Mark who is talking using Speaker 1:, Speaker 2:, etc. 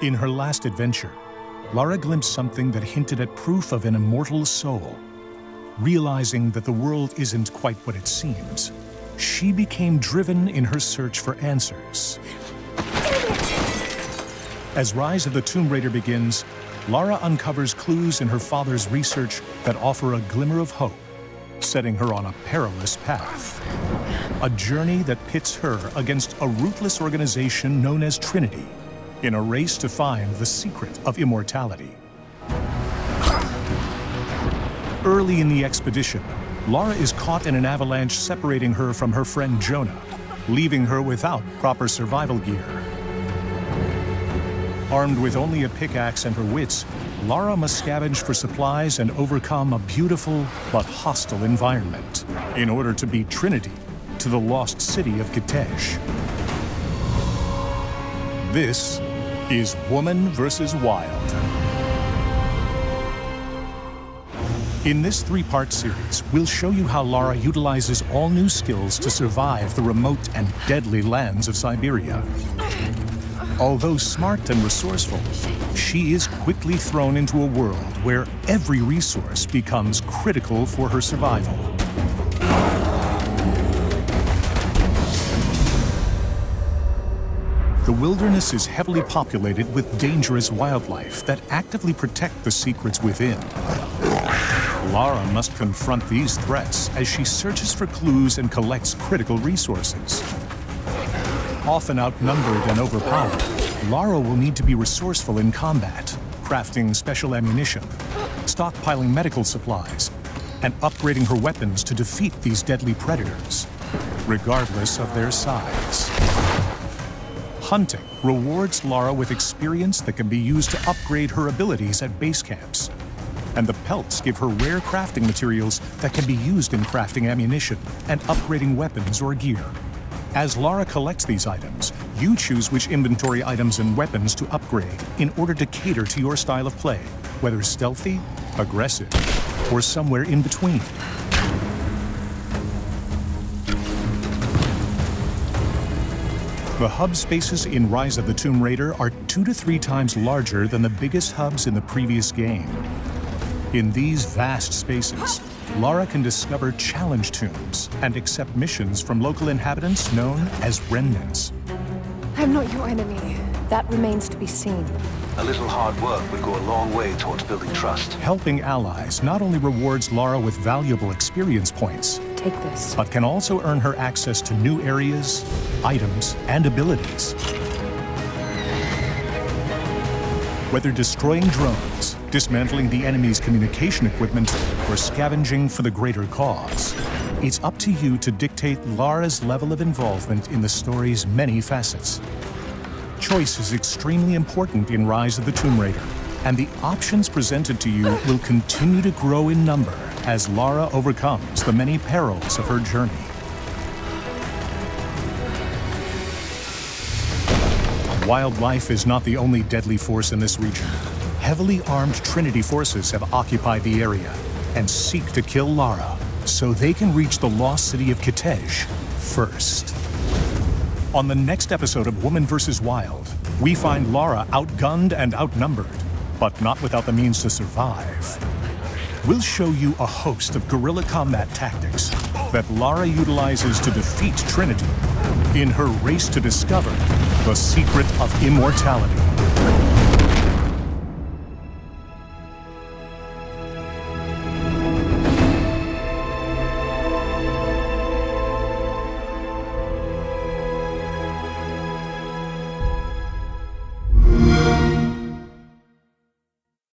Speaker 1: In her last adventure, Lara glimpsed something that hinted at proof of an immortal soul. Realizing that the world isn't quite what it seems, she became driven in her search for answers. As Rise of the Tomb Raider begins, Lara uncovers clues in her father's research that offer a glimmer of hope, setting her on a perilous path. A journey that pits her against a ruthless organization known as Trinity, in a race to find the secret of immortality. Early in the expedition, Lara is caught in an avalanche separating her from her friend Jonah, leaving her without proper survival gear. Armed with only a pickaxe and her wits, Lara must scavenge for supplies and overcome a beautiful but hostile environment in order to beat Trinity to the lost city of Kitej. This is Woman vs. Wild. In this three-part series, we'll show you how Lara utilizes all new skills to survive the remote and deadly lands of Siberia. Although smart and resourceful, she is quickly thrown into a world where every resource becomes critical for her survival. The wilderness is heavily populated with dangerous wildlife that actively protect the secrets within. Lara must confront these threats as she searches for clues and collects critical resources. Often outnumbered and overpowered, Lara will need to be resourceful in combat, crafting special ammunition, stockpiling medical supplies, and upgrading her weapons to defeat these deadly predators, regardless of their size. Hunting rewards Lara with experience that can be used to upgrade her abilities at base camps, and the pelts give her rare crafting materials that can be used in crafting ammunition and upgrading weapons or gear. As Lara collects these items, you choose which inventory items and weapons to upgrade in order to cater to your style of play, whether stealthy, aggressive, or somewhere in between. The hub spaces in Rise of the Tomb Raider are 2 to 3 times larger than the biggest hubs in the previous game. In these vast spaces, Lara can discover challenge tombs and accept missions from local inhabitants known as remnants.
Speaker 2: I'm not your enemy. That remains to be seen.
Speaker 3: A little hard work would go a long way towards building trust.
Speaker 1: Helping allies not only rewards Lara with valuable experience points,
Speaker 2: Take this.
Speaker 1: but can also earn her access to new areas, items, and abilities. Whether destroying drones, dismantling the enemy's communication equipment, or scavenging for the greater cause, it's up to you to dictate Lara's level of involvement in the story's many facets. Choice is extremely important in Rise of the Tomb Raider, and the options presented to you will continue to grow in number as Lara overcomes the many perils of her journey. Wildlife is not the only deadly force in this region. Heavily armed Trinity forces have occupied the area and seek to kill Lara so they can reach the lost city of Kitej first. On the next episode of Woman vs. Wild, we find Lara outgunned and outnumbered, but not without the means to survive. We'll show you a host of guerrilla combat tactics that Lara utilizes to defeat Trinity in her race to discover the secret of immortality.